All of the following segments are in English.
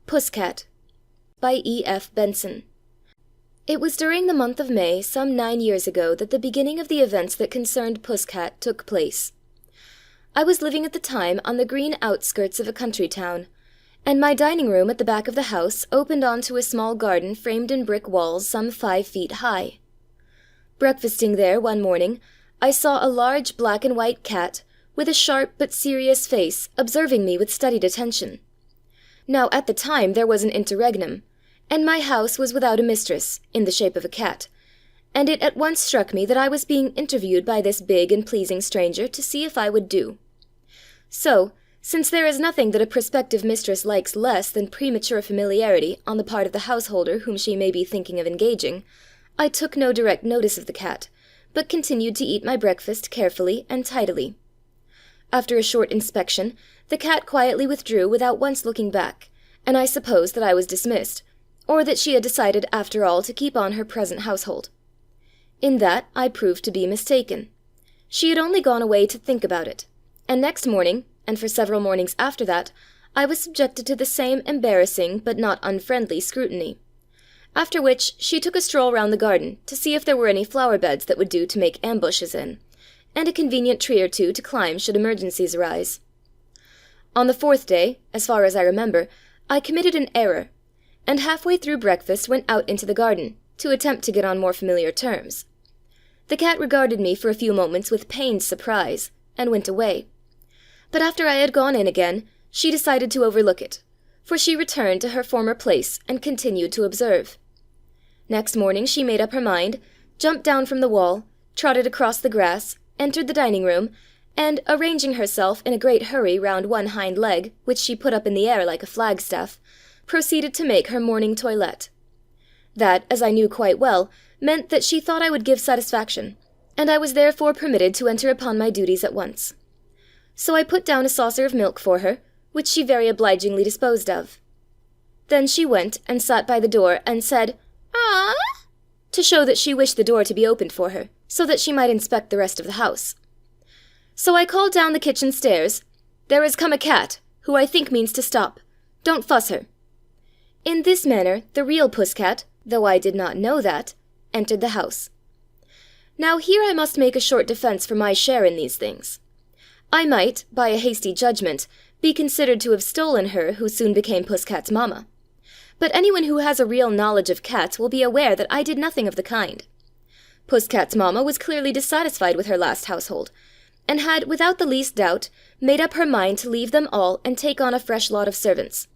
Puss by E.F. Benson. It was during the month of May, some 9 years ago, that the beginning of the events that concerned Puss took place. I was living at the time on the green outskirts of a country town, and my dining room at the back of the house opened on to a small garden framed in brick walls some 5 feet high. Breakfasting there one morning, I saw a large black and white cat, with a sharp but serious face, observing me with studied attention. Now at the time there was an interregnum, and my house was without a mistress, in the shape of a cat, and it at once struck me that I was being interviewed by this big and pleasing stranger to see if I would do. So, since there is nothing that a prospective mistress likes less than premature familiarity on the part of the householder whom she may be thinking of engaging, I took no direct notice of the cat, but continued to eat my breakfast carefully and tidily. After a short inspection, the cat quietly withdrew without once looking back, and I supposed that I was dismissed, or that she had decided after all to keep on her present household. In that I proved to be mistaken. She had only gone away to think about it, and next morning, and for several mornings after that, I was subjected to the same embarrassing but not unfriendly scrutiny. After which she took a stroll round the garden to see if there were any flower beds that would do to make ambushes in, and a convenient tree or two to climb should emergencies arise. On the 4th day, as far as I remember, I committed an error, and halfway through breakfast went out into the garden, to attempt to get on more familiar terms. The cat regarded me for a few moments with pained surprise, and went away. But after I had gone in again, she decided to overlook it, for she returned to her former place and continued to observe. Next morning she made up her mind, jumped down from the wall, trotted across the grass, entered the dining room, and, arranging herself in a great hurry round one hind leg, which she put up in the air like a flagstaff, proceeded to make her morning toilette. That, as I knew quite well, meant that she thought I would give satisfaction, and I was therefore permitted to enter upon my duties at once. So I put down a saucer of milk for her, which she very obligingly disposed of. Then she went and sat by the door and said, "Ah!" to show that she wished the door to be opened for her, so that she might inspect the rest of the house. So I called down the kitchen stairs, "There is come a cat, who I think means to stop. Don't fuss her." In this manner the real Puss, though I did not know that, entered the house. Now here I must make a short defence for my share in these things. I might, by a hasty judgment, be considered to have stolen her who soon became Puss mamma. But anyone who has a real knowledge of cats will be aware that I did nothing of the kind. Puss mamma was clearly dissatisfied with her last household, and had, without the least doubt, made up her mind to leave them all and take on a fresh lot of servants.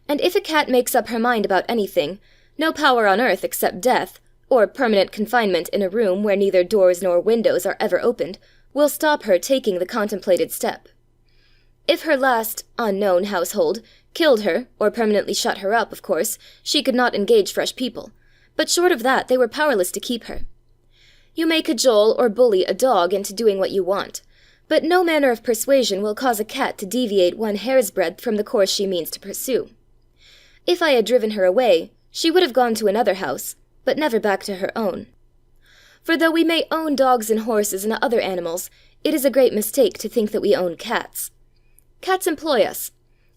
And if a cat makes up her mind about anything, no power on earth except death, or permanent confinement in a room where neither doors nor windows are ever opened, will stop her taking the contemplated step. If her last, unknown household killed her, or permanently shut her up, of course, she could not engage fresh people, but short of that they were powerless to keep her. You may cajole or bully a dog into doing what you want, but no manner of persuasion will cause a cat to deviate one hair's breadth from the course she means to pursue. If I had driven her away, she would have gone to another house, but never back to her own. For though we may own dogs and horses and other animals, it is a great mistake to think that we own cats. Cats employ us,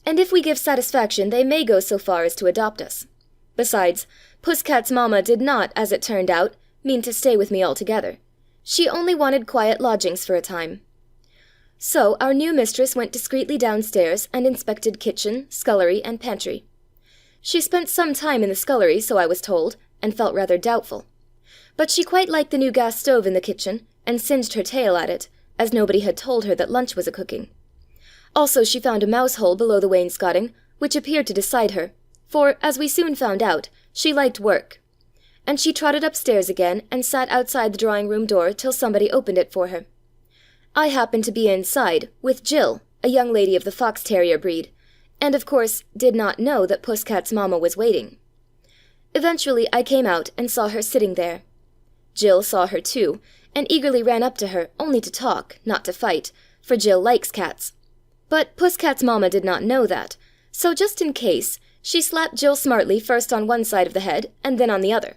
and if we give satisfaction they may go so far as to adopt us. Besides, Puss mamma did not, as it turned out, mean to stay with me altogether. She only wanted quiet lodgings for a time. So our new mistress went discreetly downstairs and inspected kitchen, scullery, and pantry. She spent some time in the scullery, so I was told, and felt rather doubtful. But she quite liked the new gas stove in the kitchen, and singed her tail at it, as nobody had told her that lunch was a-cooking. Also she found a mouse-hole below the wainscoting, which appeared to decide her, for, as we soon found out, she liked work. And she trotted upstairs again, and sat outside the drawing-room door till somebody opened it for her. I happened to be inside, with Jill, a young lady of the fox-terrier breed, and of course did not know that Puss mamma was waiting. Eventually I came out and saw her sitting there. Jill saw her too, and eagerly ran up to her, only to talk, not to fight, for Jill likes cats. But Puss mamma did not know that, so just in case, she slapped Jill smartly first on one side of the head and then on the other.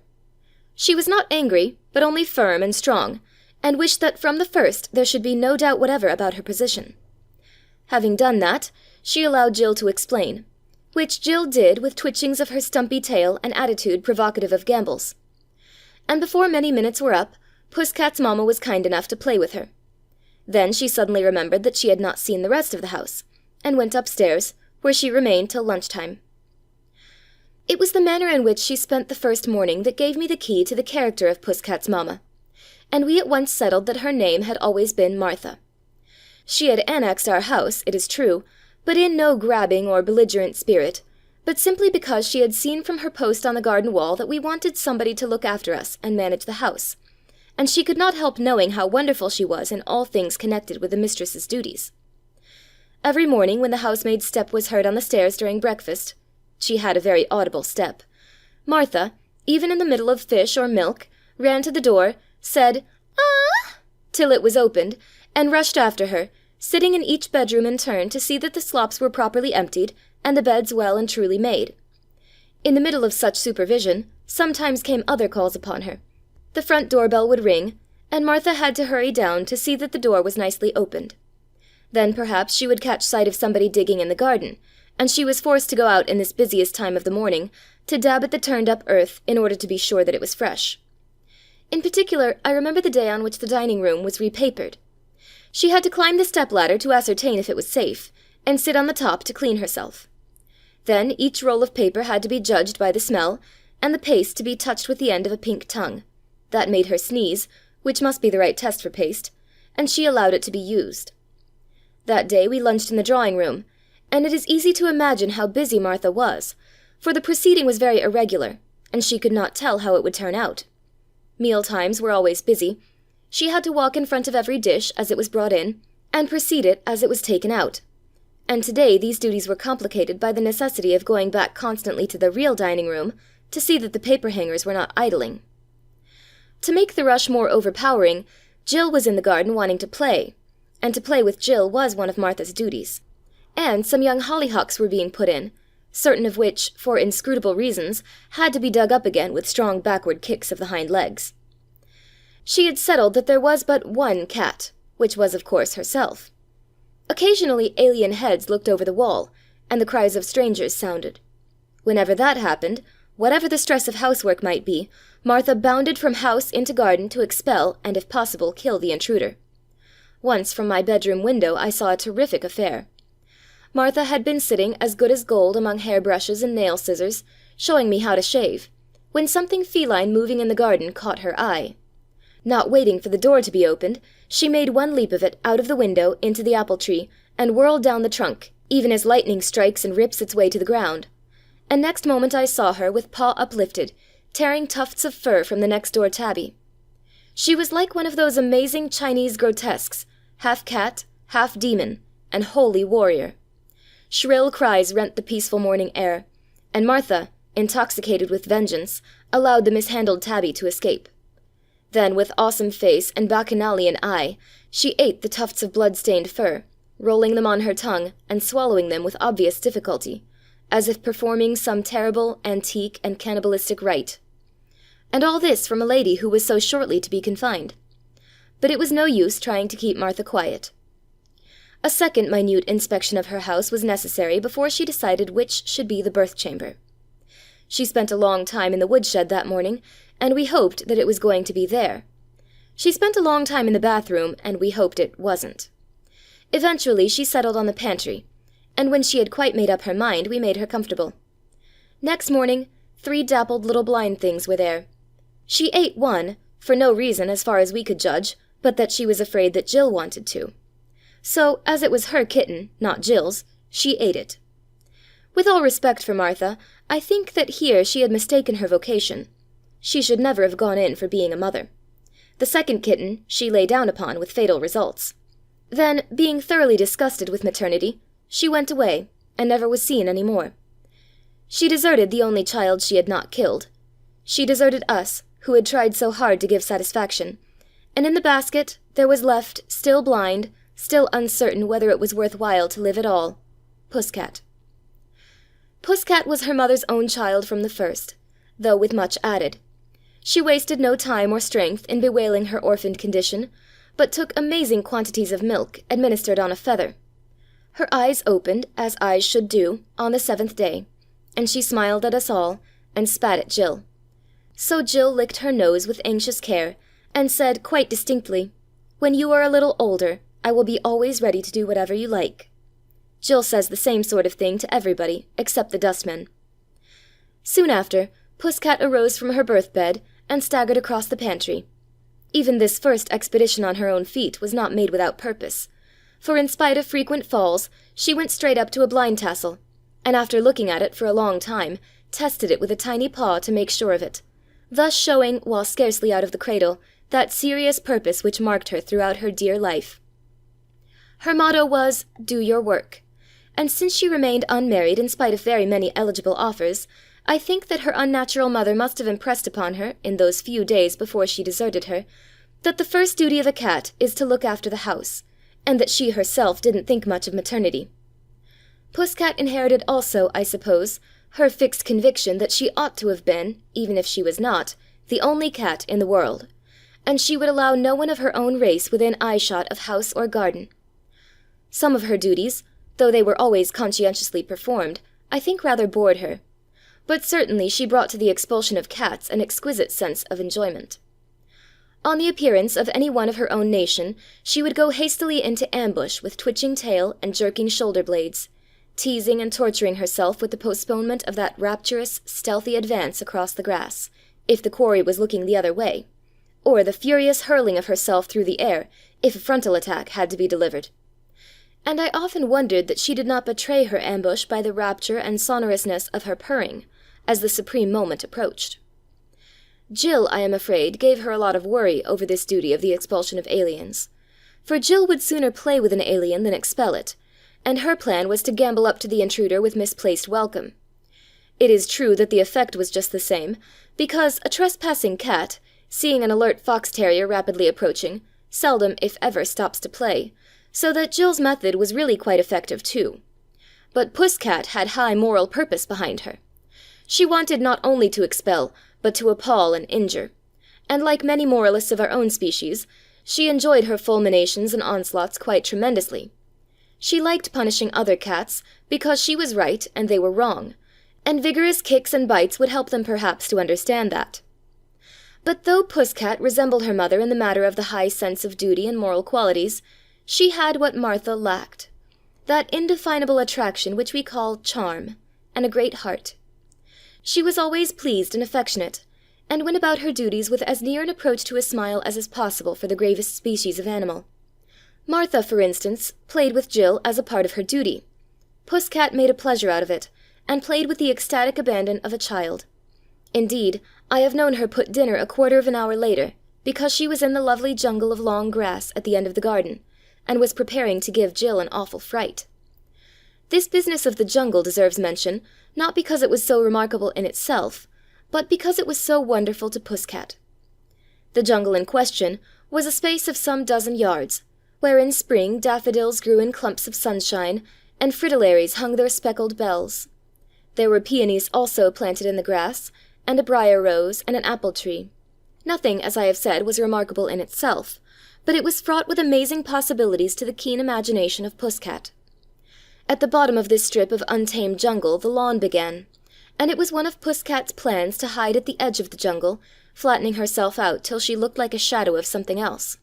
She was not angry, but only firm and strong, and wished that from the first there should be no doubt whatever about her position. Having done that, she allowed Jill to explain, which Jill did with twitchings of her stumpy tail and attitude provocative of gambols. And before many minutes were up, Puss Cat's mamma was kind enough to play with her. Then she suddenly remembered that she had not seen the rest of the house, and went upstairs, where she remained till lunchtime. It was the manner in which she spent the first morning that gave me the key to the character of Puss Cat's mamma, and we at once settled that her name had always been Martha. She had annexed our house, it is true, but in no grabbing or belligerent spirit, but simply because she had seen from her post on the garden wall that we wanted somebody to look after us and manage the house, and she could not help knowing how wonderful she was in all things connected with the mistress's duties. Every morning when the housemaid's step was heard on the stairs during breakfast, she had a very audible step, Martha, even in the middle of fish or milk, ran to the door, said, "Ah!" till it was opened, and rushed after her, sitting in each bedroom in turn to see that the slops were properly emptied and the beds well and truly made. In the middle of such supervision, sometimes came other calls upon her. The front doorbell would ring, and Martha had to hurry down to see that the door was nicely opened. Then perhaps she would catch sight of somebody digging in the garden, and she was forced to go out in this busiest time of the morning to dab at the turned-up earth in order to be sure that it was fresh. In particular, I remember the day on which the dining-room was repapered. She had to climb the step-ladder to ascertain if it was safe, and sit on the top to clean herself. Then each roll of paper had to be judged by the smell, and the paste to be touched with the end of a pink tongue. That made her sneeze, which must be the right test for paste, and she allowed it to be used. That day we lunched in the drawing-room, and it is easy to imagine how busy Martha was, for the proceeding was very irregular, and she could not tell how it would turn out. Meal-times were always busy. She had to walk in front of every dish as it was brought in, and precede it as it was taken out. And today these duties were complicated by the necessity of going back constantly to the real dining-room to see that the paper-hangers were not idling. To make the rush more overpowering, Jill was in the garden wanting to play, and to play with Jill was one of Martha's duties. And some young hollyhocks were being put in, certain of which, for inscrutable reasons, had to be dug up again with strong backward kicks of the hind legs. She had settled that there was but one cat, which was of course herself. Occasionally alien heads looked over the wall, and the cries of strangers sounded. Whenever that happened, whatever the stress of housework might be, Martha bounded from house into garden to expel, and if possible kill the intruder. Once from my bedroom window I saw a terrific affair. Martha had been sitting as good as gold among hairbrushes and nail scissors, showing me how to shave, when something feline moving in the garden caught her eye. Not waiting for the door to be opened, she made one leap of it out of the window into the apple tree, and whirled down the trunk, even as lightning strikes and rips its way to the ground. And next moment I saw her, with paw uplifted, tearing tufts of fur from the next-door tabby. She was like one of those amazing Chinese grotesques, half cat, half demon, and wholly warrior. Shrill cries rent the peaceful morning air, and Martha, intoxicated with vengeance, allowed the mishandled tabby to escape. Then, with awesome face and bacchanalian eye, she ate the tufts of blood-stained fur, rolling them on her tongue and swallowing them with obvious difficulty, as if performing some terrible, antique, and cannibalistic rite. And all this from a lady who was so shortly to be confined. But it was no use trying to keep Martha quiet. A second minute inspection of her house was necessary before she decided which should be the birth-chamber. She spent a long time in the woodshed that morning, and we hoped that it was going to be there. She spent a long time in the bathroom, and we hoped it wasn't. Eventually she settled on the pantry, and when she had quite made up her mind, we made her comfortable. Next morning, 3 dappled little blind things were there. She ate one, for no reason as far as we could judge, but that she was afraid that Jill wanted to. So, as it was her kitten, not Jill's, she ate it. With all respect for Martha, I think that here she had mistaken her vocation. She should never have gone in for being a mother. The second kitten she lay down upon with fatal results. Then, being thoroughly disgusted with maternity, she went away, and never was seen any more. She deserted the only child she had not killed. She deserted us, who had tried so hard to give satisfaction, and in the basket there was left, still blind, still uncertain whether it was worth while to live at all, Puss Cat. Puss Cat was her mother's own child from the first, though with much added. She wasted no time or strength in bewailing her orphaned condition, but took amazing quantities of milk administered on a feather. Her eyes opened, as eyes should do, on the seventh day, and she smiled at us all, and spat at Jill. So Jill licked her nose with anxious care, and said quite distinctly, "When you are a little older, I will be always ready to do whatever you like." Jill says the same sort of thing to everybody, except the dustmen. Soon after, Puss Cat arose from her birth-bed, and staggered across the pantry. Even this first expedition on her own feet was not made without purpose, for in spite of frequent falls, she went straight up to a blind tassel, and after looking at it for a long time, tested it with a tiny paw to make sure of it, thus showing, while scarcely out of the cradle, that serious purpose which marked her throughout her dear life. Her motto was, "Do your work," and since she remained unmarried in spite of very many eligible offers, I think that her unnatural mother must have impressed upon her, in those few days before she deserted her, that the first duty of a cat is to look after the house, and that she herself didn't think much of maternity. Puss Cat inherited also, I suppose, her fixed conviction that she ought to have been, even if she was not, the only cat in the world, and she would allow no one of her own race within eye-shot of house or garden. Some of her duties, though they were always conscientiously performed, I think rather bored her, but certainly she brought to the expulsion of cats an exquisite sense of enjoyment. On the appearance of any one of her own nation, she would go hastily into ambush with twitching tail and jerking shoulder-blades, teasing and torturing herself with the postponement of that rapturous, stealthy advance across the grass, if the quarry was looking the other way, or the furious hurling of herself through the air, if a frontal attack had to be delivered. And I often wondered that she did not betray her ambush by the rapture and sonorousness of her purring, as the supreme moment approached. Jill, I am afraid, gave her a lot of worry over this duty of the expulsion of aliens, for Jill would sooner play with an alien than expel it, and her plan was to gambol up to the intruder with misplaced welcome. It is true that the effect was just the same, because a trespassing cat, seeing an alert fox terrier rapidly approaching, seldom, if ever, stops to play, so that Jill's method was really quite effective too. But Puss Cat had high moral purpose behind her. She wanted not only to expel, but to appall and injure, and like many moralists of our own species, she enjoyed her fulminations and onslaughts quite tremendously. She liked punishing other cats, because she was right and they were wrong, and vigorous kicks and bites would help them perhaps to understand that. But though Puss Cat resembled her mother in the matter of the high sense of duty and moral qualities, she had what Martha lacked, that indefinable attraction which we call charm, and a great heart. She was always pleased and affectionate, and went about her duties with as near an approach to a smile as is possible for the gravest species of animal. Martha, for instance, played with Jill as a part of her duty. Puss Cat made a pleasure out of it, and played with the ecstatic abandon of a child. Indeed, I have known her put dinner a quarter of an hour later, because she was in the lovely jungle of long grass at the end of the garden, and was preparing to give Jill an awful fright. This business of the jungle deserves mention, not because it was so remarkable in itself, but because it was so wonderful to Puss Cat. The jungle in question was a space of some dozen yards, where in spring daffodils grew in clumps of sunshine, and fritillaries hung their speckled bells. There were peonies also planted in the grass, and a briar rose and an apple tree. Nothing, as I have said, was remarkable in itself, but it was fraught with amazing possibilities to the keen imagination of Puss Cat. At the bottom of this strip of untamed jungle the lawn began, and it was one of Puss Cat's plans to hide at the edge of the jungle, flattening herself out till she looked like a shadow of something else.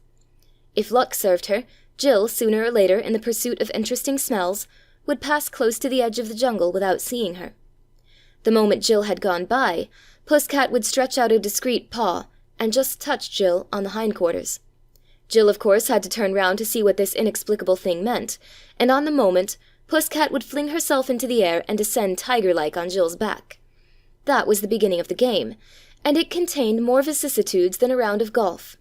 If luck served her, Jill, sooner or later, in the pursuit of interesting smells, would pass close to the edge of the jungle without seeing her. The moment Jill had gone by, Puss Cat would stretch out a discreet paw, and just touch Jill on the hindquarters. Jill, of course, had to turn round to see what this inexplicable thing meant, and on the moment Puss Cat would fling herself into the air and descend tiger-like on Jill's back. That was the beginning of the game, and it contained more vicissitudes than a round of golf.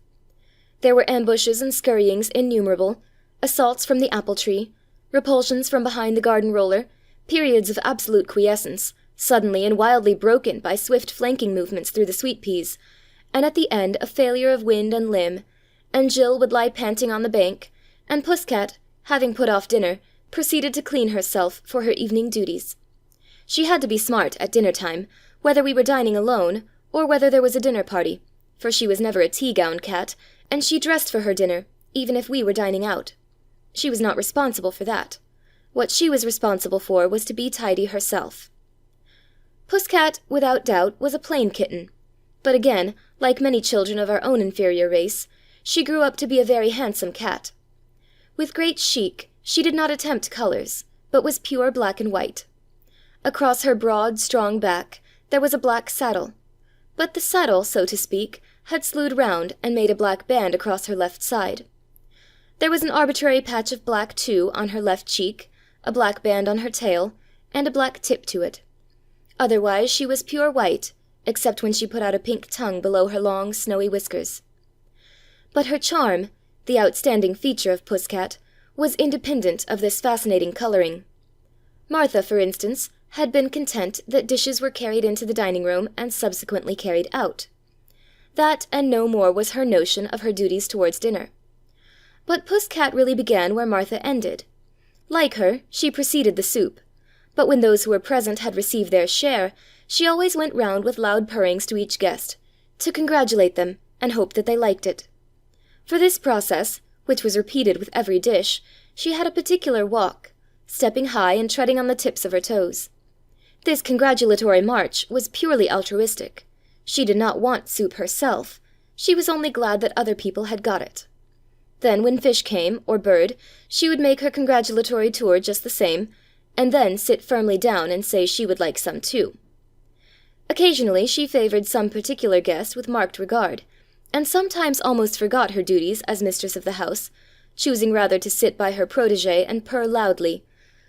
There were ambushes and scurryings innumerable, assaults from the apple tree, repulsions from behind the garden roller, periods of absolute quiescence, suddenly and wildly broken by swift flanking movements through the sweet peas, and at the end a failure of wind and limb, and Jill would lie panting on the bank, and Puss Cat, having put off dinner, proceeded to clean herself for her evening duties. She had to be smart at dinner-time, whether we were dining alone, or whether there was a dinner party, for she was never a tea-gowned cat, and she dressed for her dinner, even if we were dining out. She was not responsible for that. What she was responsible for was to be tidy herself. Puss-cat, without doubt, was a plain kitten, but again, like many children of our own inferior race, she grew up to be a very handsome cat. With great chic, she did not attempt colours, but was pure black and white. Across her broad, strong back there was a black saddle, but the saddle, so to speak, had slewed round and made a black band across her left side. There was an arbitrary patch of black, too, on her left cheek, a black band on her tail, and a black tip to it. Otherwise she was pure white, except when she put out a pink tongue below her long, snowy whiskers. But her charm, the outstanding feature of Puss-cat, was independent of this fascinating colouring. Martha, for instance, had been content that dishes were carried into the dining-room and subsequently carried out. That and no more was her notion of her duties towards dinner. But Puss-cat really began where Martha ended. Like her, she preceded the soup, but when those who were present had received their share, she always went round with loud purrings to each guest, to congratulate them and hope that they liked it. For this process, which was repeated with every dish, she had a particular walk, stepping high and treading on the tips of her toes. This congratulatory march was purely altruistic. She did not want soup herself, she was only glad that other people had got it. Then when fish came, or bird, she would make her congratulatory tour just the same, and then sit firmly down and say she would like some too. Occasionally she favoured some particular guest with marked regard, and sometimes almost forgot her duties as mistress of the house, choosing rather to sit by her protégé and purr loudly,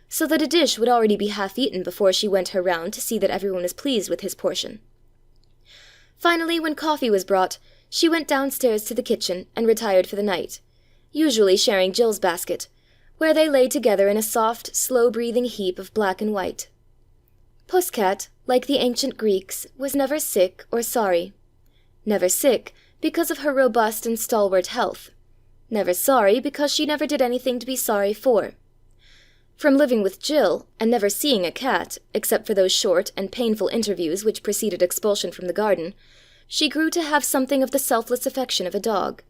so that a dish would already be half eaten before she went her round to see that everyone was pleased with his portion. Finally, when coffee was brought, she went downstairs to the kitchen and retired for the night, usually sharing Jill's basket, where they lay together in a soft, slow-breathing heap of black and white. Puss-cat, like the ancient Greeks, was never sick or sorry. Never sick, because of her robust and stalwart health. Never sorry, because she never did anything to be sorry for. From living with Jill, and never seeing a cat, except for those short and painful interviews which preceded expulsion from the garden, she grew to have something of the selfless affection of a dog.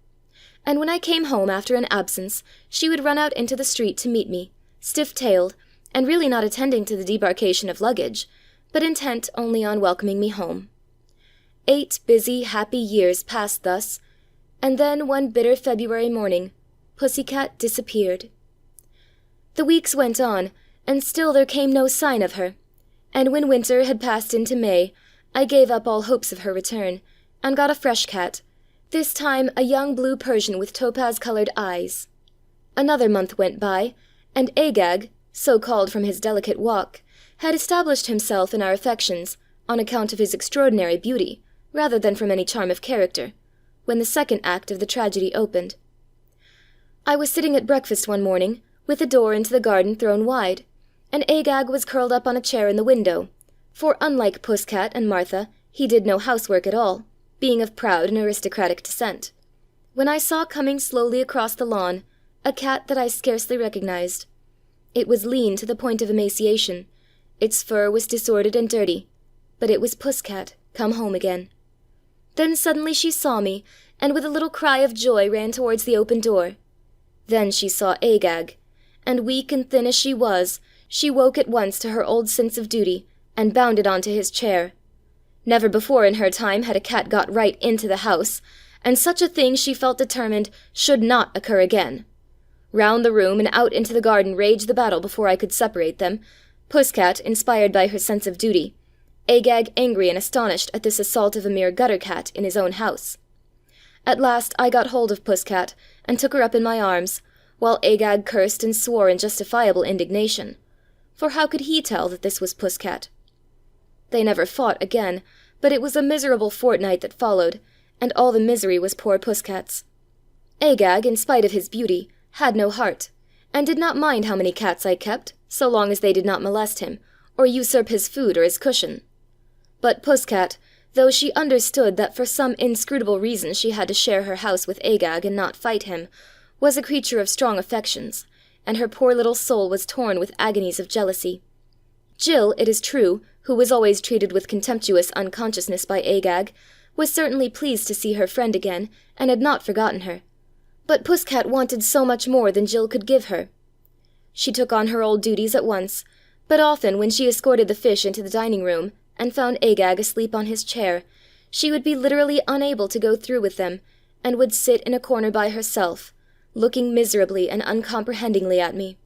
And when I came home after an absence, she would run out into the street to meet me, stiff-tailed, and really not attending to the debarkation of luggage, but intent only on welcoming me home. 8 busy, happy years passed thus, and then one bitter February morning, Pussy-cat disappeared. The weeks went on, and still there came no sign of her, and when winter had passed into May, I gave up all hopes of her return, and got a fresh cat, this time a young blue Persian with topaz-coloured eyes. Another month went by, and Agag, so called from his delicate walk, had established himself in our affections on account of his extraordinary beauty, rather than from any charm of character, when the second act of the tragedy opened. I was sitting at breakfast one morning, with the door into the garden thrown wide, and Agag was curled up on a chair in the window, for unlike Puss-cat and Martha, he did no housework at all, being of proud and aristocratic descent, when I saw coming slowly across the lawn a cat that I scarcely recognized. It was lean to the point of emaciation, its fur was disordered and dirty, but it was Puss-cat come home again. Then suddenly she saw me, and with a little cry of joy ran towards the open door. Then she saw Agag, and weak and thin as she was, she woke at once to her old sense of duty, and bounded on to his chair. Never before in her time had a cat got right into the house, and such a thing she felt determined should not occur again. Round the room and out into the garden raged the battle before I could separate them, Puss-cat inspired by her sense of duty, Agag angry and astonished at this assault of a mere gutter-cat in his own house. At last I got hold of Puss-cat, and took her up in my arms, while Agag cursed and swore in justifiable indignation, for how could he tell that this was Puss-cat? They never fought again, but it was a miserable fortnight that followed, and all the misery was poor Puss-cat's. Agag, in spite of his beauty, had no heart, and did not mind how many cats I kept, so long as they did not molest him, or usurp his food or his cushion. But Puss-cat, though she understood that for some inscrutable reason she had to share her house with Agag and not fight him, was a creature of strong affections, and her poor little soul was torn with agonies of jealousy. Jill, it is true, who was always treated with contemptuous unconsciousness by Agag, was certainly pleased to see her friend again, and had not forgotten her. But Puss-cat wanted so much more than Jill could give her. She took on her old duties at once, but often when she escorted the fish into the dining room, and found Agag asleep on his chair, she would be literally unable to go through with them, and would sit in a corner by herself, looking miserably and uncomprehendingly at me.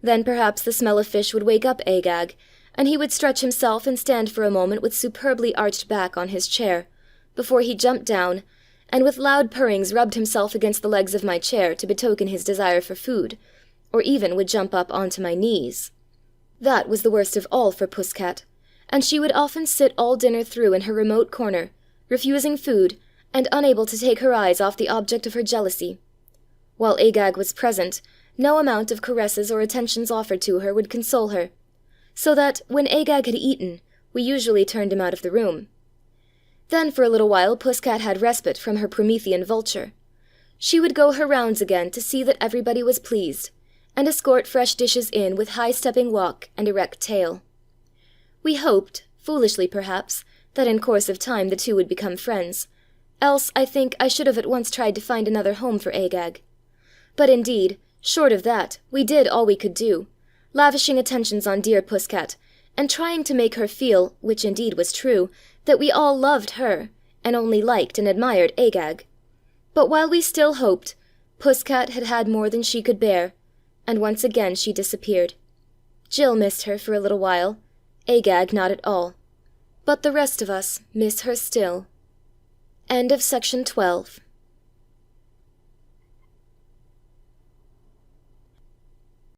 Then perhaps the smell of fish would wake up Agag, and he would stretch himself and stand for a moment with superbly arched back on his chair, before he jumped down, and with loud purrings rubbed himself against the legs of my chair to betoken his desire for food, or even would jump up onto my knees. That was the worst of all for Puss-cat, and she would often sit all dinner through in her remote corner, refusing food, and unable to take her eyes off the object of her jealousy. While Agag was present, no amount of caresses or attentions offered to her would console her, so that, when Agag had eaten, we usually turned him out of the room. Then for a little while Puss-cat had respite from her Promethean vulture. She would go her rounds again to see that everybody was pleased, and escort fresh dishes in with high-stepping walk and erect tail. We hoped, foolishly perhaps, that in course of time the two would become friends, else I think I should have at once tried to find another home for Agag. But indeed, short of that, we did all we could do, lavishing attentions on dear Puss-cat, and trying to make her feel, which indeed was true, that we all loved her, and only liked and admired Agag. But while we still hoped, Puss-cat had had more than she could bear, and once again she disappeared. Jill missed her for a little while, Agag not at all. But the rest of us miss her still. End of section 12.